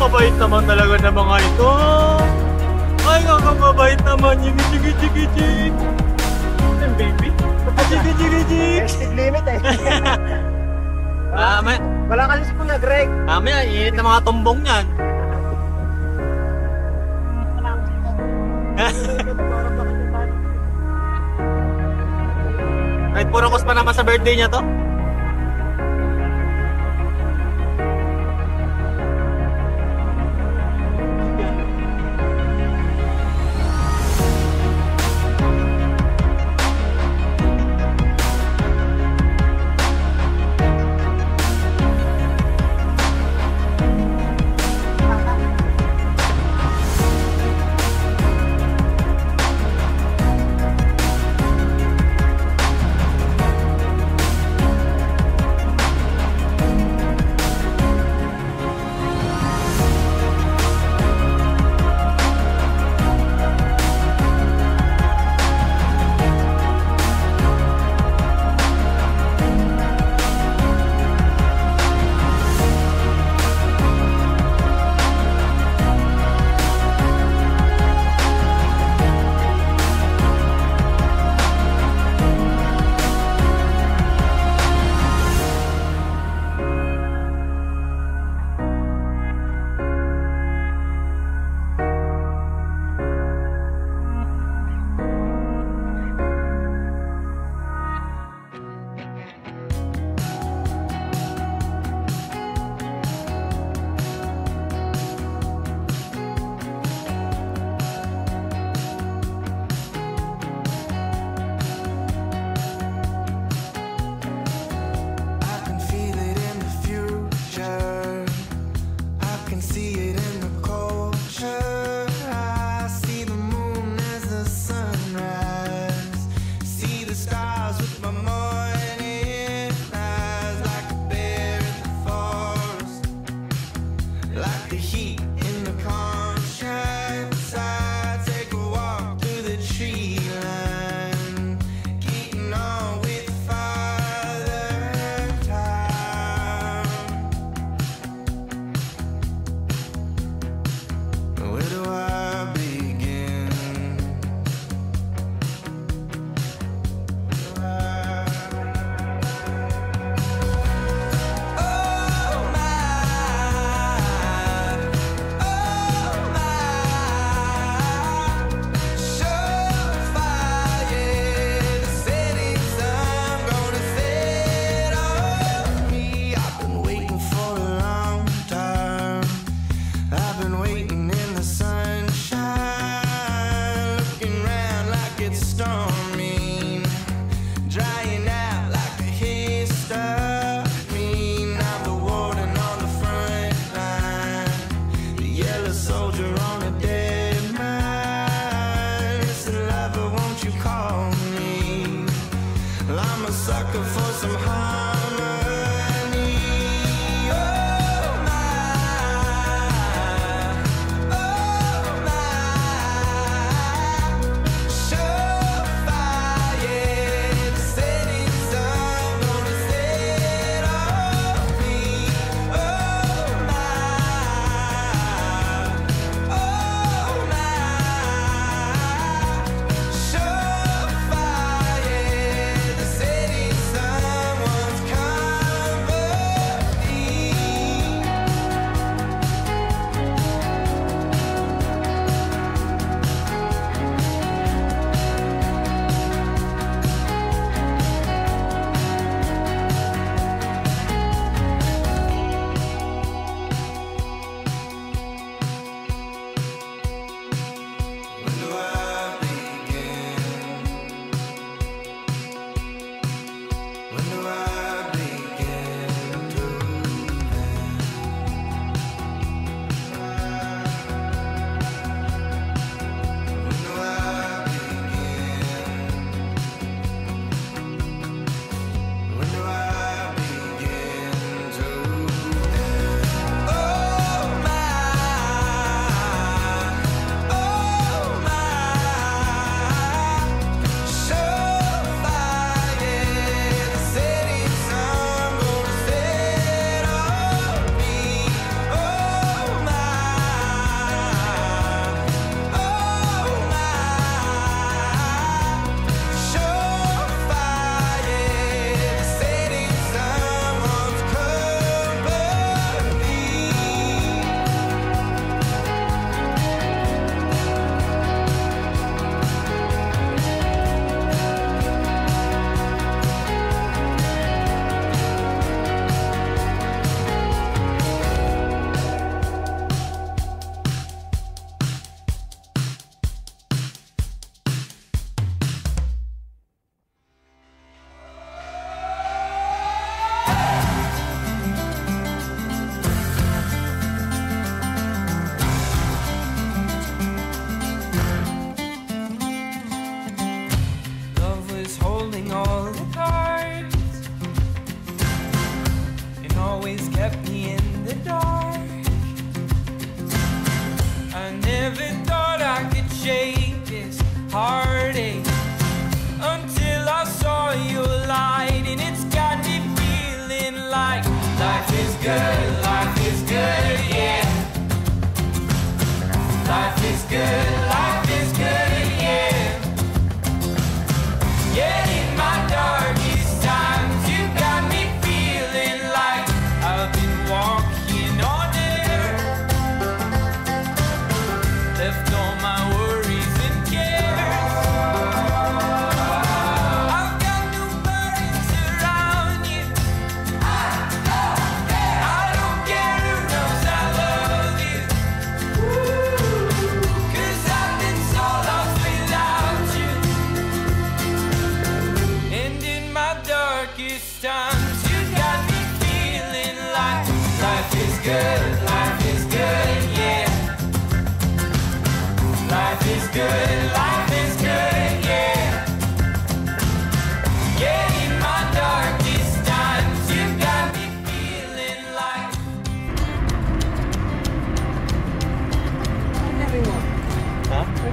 kakababait naman talaga ng mga ito. Ay, kakababait naman. Jiggy. Yung baby. Jiggy. Speed limit eh. Wala kasi si Kuya Greg. Mamaya, init na mga tumbong niyan. Kahit puro kos pa naman sa birthday niya to.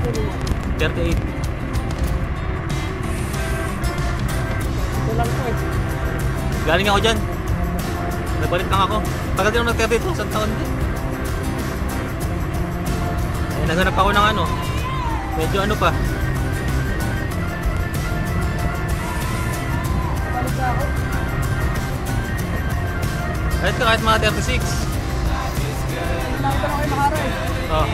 38. Ito lang po eh. Galing ako dyan. Nagbalik lang ako. Tagal din ako nag-32, isang taon din. Eh, naghanap ako ng ano. Medyo ano pa. Balik na ako. Kahit mga 36. Nakita mo kayo makara eh. Oh.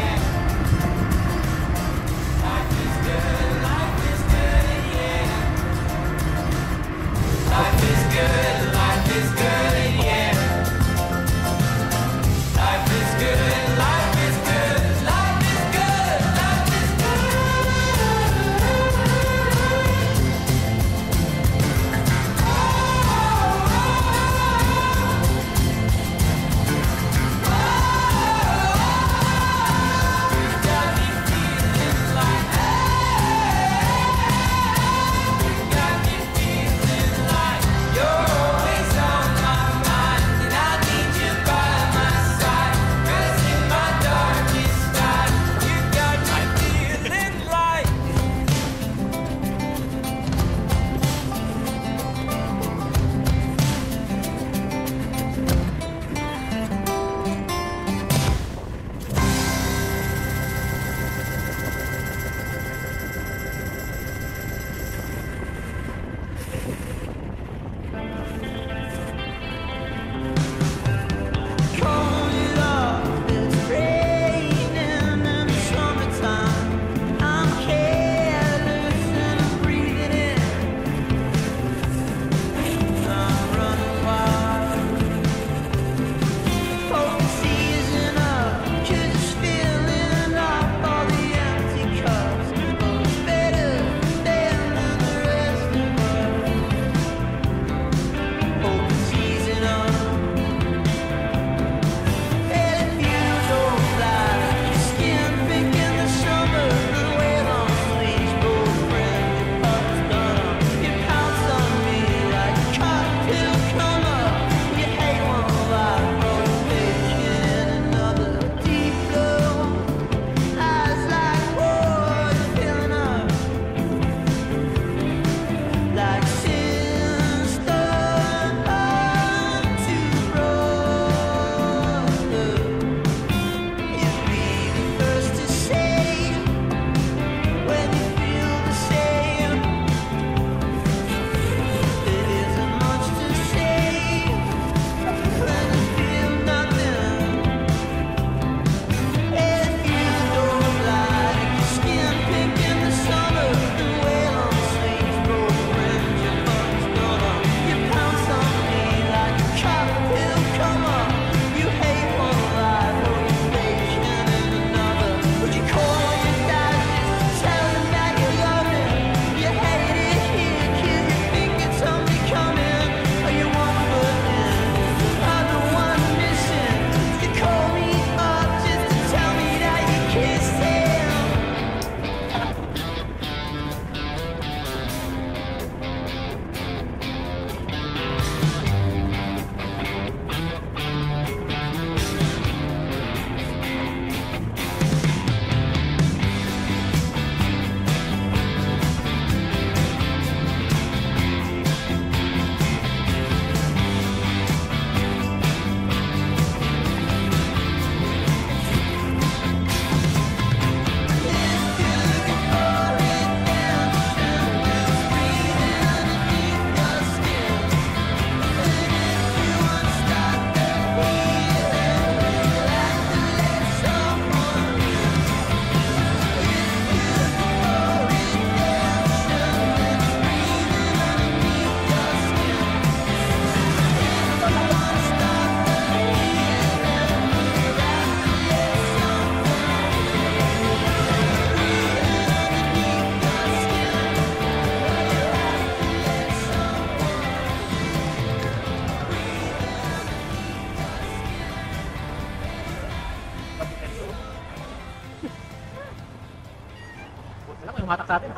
Tumatak sa atin.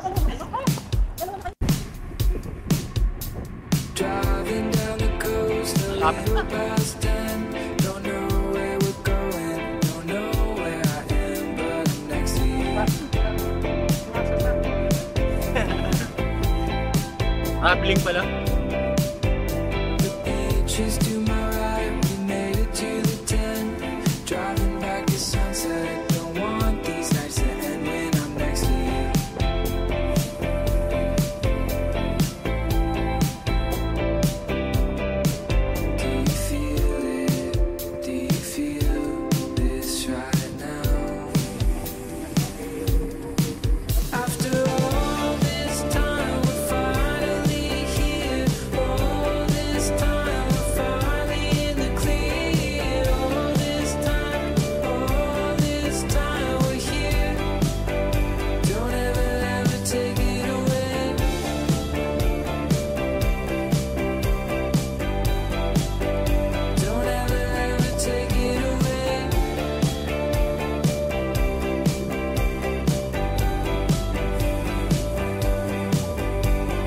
Driving down the coast, a little past 10. Don't know where we're going, don't know where I am, but I'm next to you. Bling pala. Beaches to my right, we made it to the tent. Driving back to sunset, don't want these nights to end when I'm next to you. Do you feel it? Do you feel this right now? After all this time, we're finally here. All this time, we're finally in the clear. All this time, we're here. Don't ever take it away. Don't ever take it away.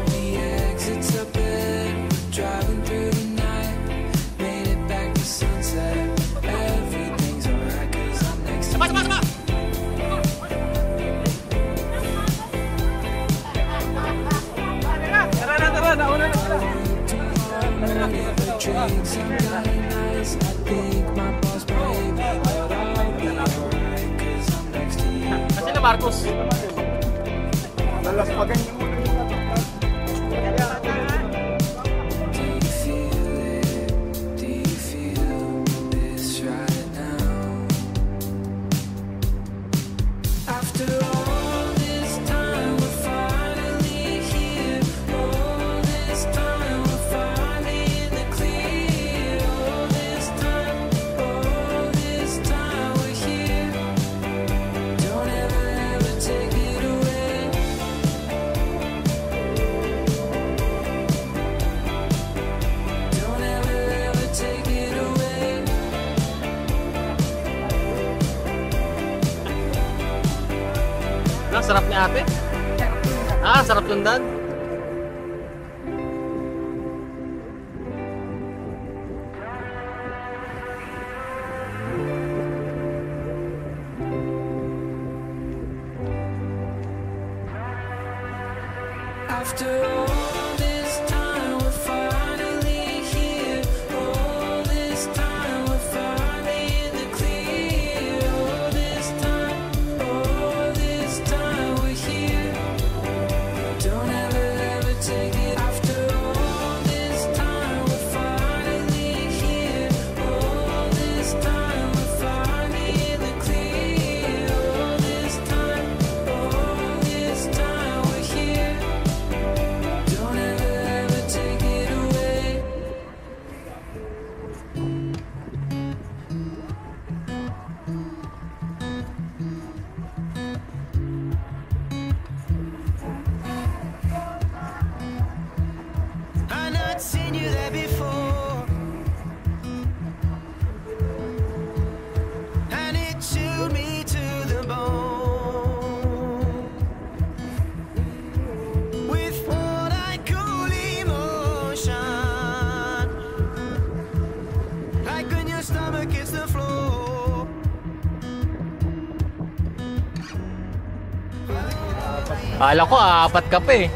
The exit's up ahead, we're driving through the night. Made it back to sunset. Everything's alright 'cause I'm next to you. Tara, nauna na sila. Drinks and dying nights. I think my boss might be, but I'll be alright 'cause I'm next to you. Kasi na Marcos. Lalaspagan niyo muna yung Do you feel it? Do you feel this right now? After all this time, we're finally here. All this time, we're finally in the clear. All this time, we're here. Don't ever take it away. Don't ever take it away. Ah, sarap ni ate. Ah, sarap tundan. After all this time, we're finally here. All this time, we're finally in the clear. All this time, we're here. Don't ever take it. After all this time, we're finally here. All this time, we're finally in the clear. All this time, we're here. Don't ever take it away. I not seen you there before, and it chilled me to the bone. With what I call emotion, like when your stomach hits the floor. Akala ko, apat ka pa eh.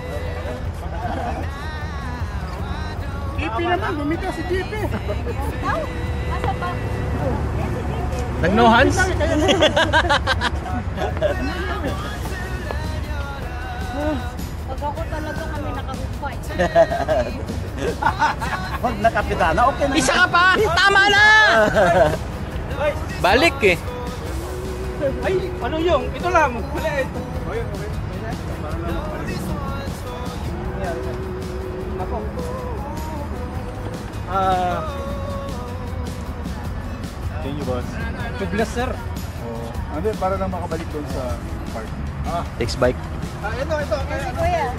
JP naman, bumitaw si JP. Asa pa? Nag-no hands? Pag ako talaga kami nakahupay. Wag na kapitana, okay na. Isa ka pa! Tama na! Balik eh. Ay, ano yung? Ito lang. Maliit. Ako. Thank you, boss. Tubeless, sir. Ano yun, para lang makabalik doon sa park. Takes bike. Ito.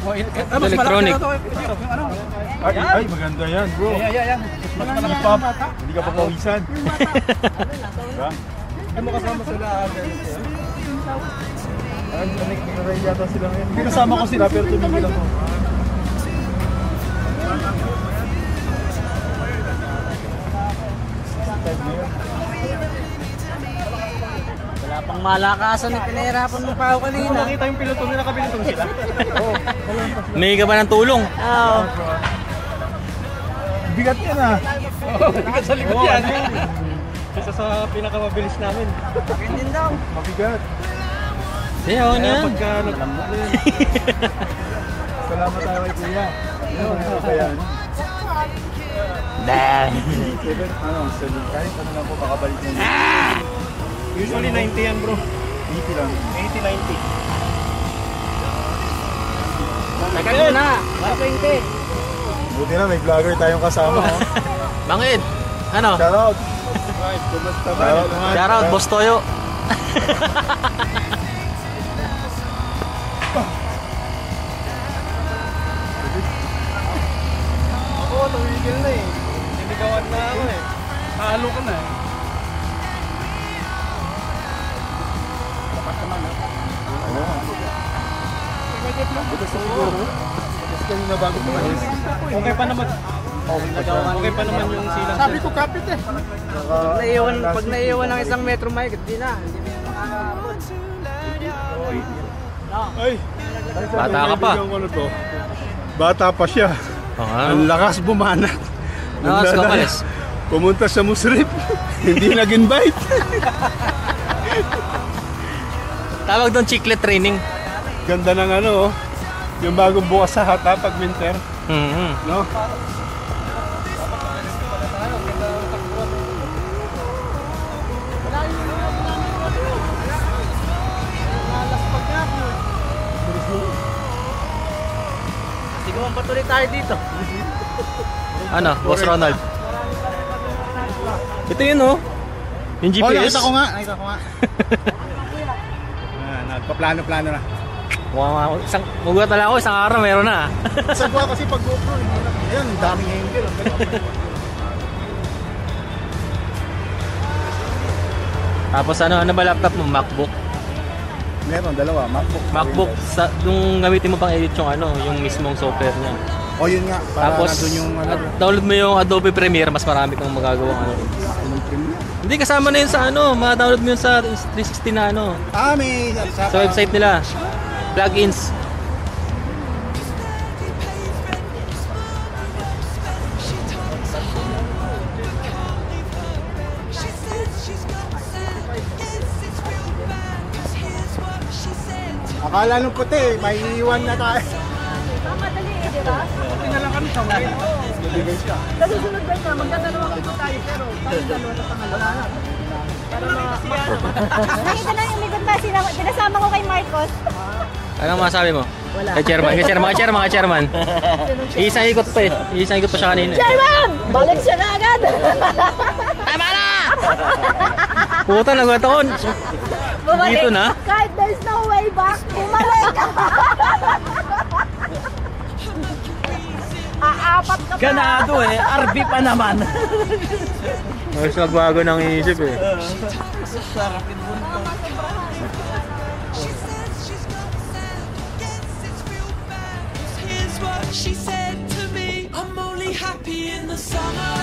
Kuya. Mas Electronic. malaki na ito. Ano? Ay, maganda yan, bro. Yan. Mas malaki pa. Hindi ka pa pawisan. Diba? Hindi mo kasama sila. Ay, naray yata sila ngayon. Hindi kasama ko sila, pero tumigil ako. Time na yun. Wala pang malakasan eh. Pinahirapan mo pa ako kanina. Nakita yung piloto nila, kabilitong sila. May ka ba ng tulong? Oo. Bigat yan ah. Bigat sa likod yan. Isa sa pinakamabilis namin. Akin din daw. Mabigat. Sige, ano yan? Pagka naglambat na yun. Salamat tayo kay Kuya. Kaya Damn. 7, kahit ano lang po makabalik na yun. Usually 90 yan bro. 80 lang. 80-90. Tagal mo na. 120. Buti na, may vlogger tayong kasama. Oh. Bangid. Ano? Shoutout. Kumusta ba? Shoutout, Boss Toyo. Ako, tumigil na eh. Sinigawan na ako eh. Halo ka na eh. Dapat naman ha. Buti sa siguro. Kasi kanina bago tumalis. Okay pa naman. Okay pa naman yung silang. Sabi ko kapit eh. Pag naiiwan ng isang metro mic, di na. Hindi na makakapon. Ay! Bata ka pa. Ano to? Bata pa siya. Ang lakas bumanat. Lakas ka palis. Pumunta sa Musrip. Hindi nag-invite. Tawag doon chiclet training. Ganda ng ano oh. Yung bagong bukas sa hata pag winter. No? Sigawan pa tuloy tayo dito. Ano, Boss Ronald? Ito yun oh. Yung GPS. Nakita ko nga. Nagpaplano-plano na. Wow, mugulat na lang ako, isang araw meron na. Sagwa kasi pag GoPro, hindi na. Ayun, ang daming angle. Ang galing. Tapos ano ba laptop mo? MacBook? Meron, dalawa. MacBook, yung gamitin mo pang edit yung ano, yung mismong software niya. O yun nga, para Tapos, nandun yung ano. download mo yung Adobe Premiere, mas marami kang magagawa ano. Hindi, kasama na yun sa ano, ma-download mo yun sa 360 na ano. May Sa website nila. Plugins. Akala nung puti, may iwan na tayo. Ang madali eh, di ba? Tingnan lang kami sa mga. Sa susunod ba na, magdadalawang ito tayo, pero tayo dalawa sa pangalawa na. Para nakita na yung likod na, pinasama ko kay Marcos. Anong masabi mo? Wala. Kay chairman. Isang ikot pa eh. Isang ikot pa siya kanina. Chairman! Balik siya na agad! Tama na! Puta, nagulat ako. Bumalik. Dito na? Kahit there's no way back, bumalik! Aapat ka pa! Ganado eh. RB pa naman. Mas magbago ng isip eh. Sarapin mo nito. Here's what she said to me. I'm only happy in the summer.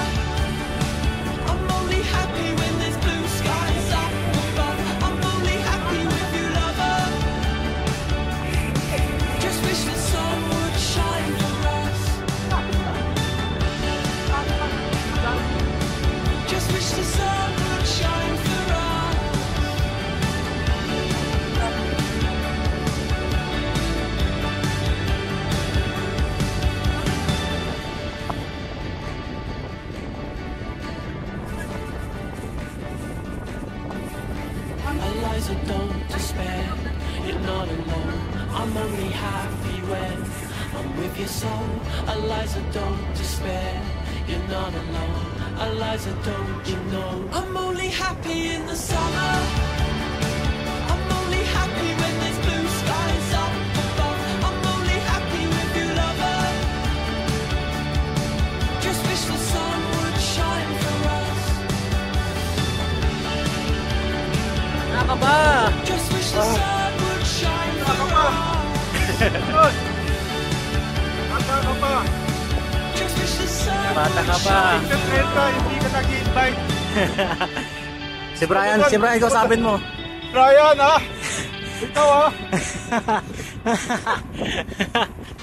I'm only happy when there's blue skies up above. I'm only happy with you, lover. Just wish the sun would shine for us. Just wish the sun would shine for us. Eliza, don't despair, you're not alone. I'm only happy when I'm with your soul. Eliza, don't despair, you're not alone. Eliza, don't you know I'm only happy in the summer. I'm only happy when there's blue skies up above. I'm only happy with you, lover. Just wish the sun would shine for us. Naka ba? Just wish the sun would shine for us. Just wish the sun Bata ka would pa. shine for us. Hindi ka nag-invite. Si Brian, ikaw sabin mo. Ryan, ha? Ikaw, ha?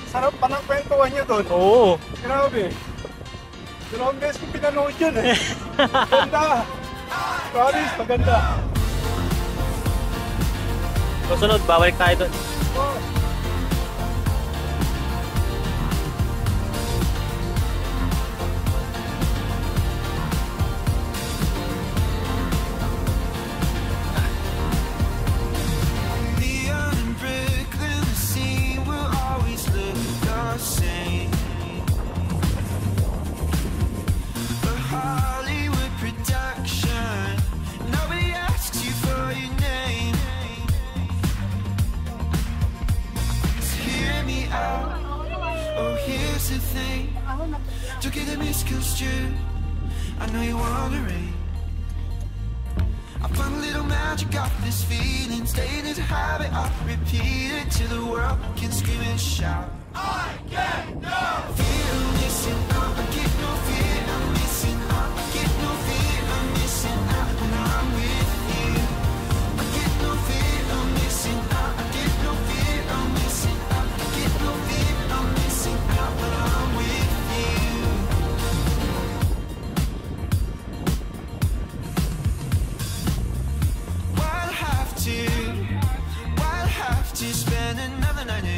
Sarap pa ng kwentuhan niyo doon. Oo. Grabe. Dalawang beses ko pinanood yun, eh. Maganda. Promise, maganda. Susunod, babalik tayo doon. Neon and Brooklyn, the scene will always look the same. A Hollywood production, nobody asks you for your name. So hear me out. Oh, here's the thing. Don't get it misconstrued. I know you're wondering. I found a little magic off this feeling, staying as a habit, I repeat it till the world can scream and shout. I get no fear, I'm missing out. I get no fear, I'm missing out. I get no fear, I'm missing out when I'm with you. I get no fear, I'm missing out. I get no fear, I'm missing out. I get no fear, I'm missing out when I'm with you. Why'll have to spend another night in.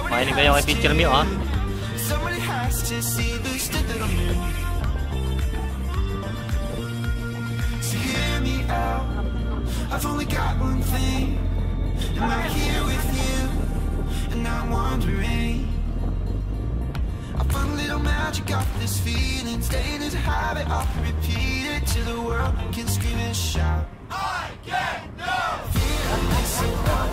Makinig kayo kay Teacher Mio, ha? Somebody has to see the state that I'm in. So hear me out. I've only got one thing. Am I here with you? And I'm wondering. I found a little magic off this feeling, staying as a habit, I'll repeat it till the world can scream and shout. I get no fear, I'm missing out.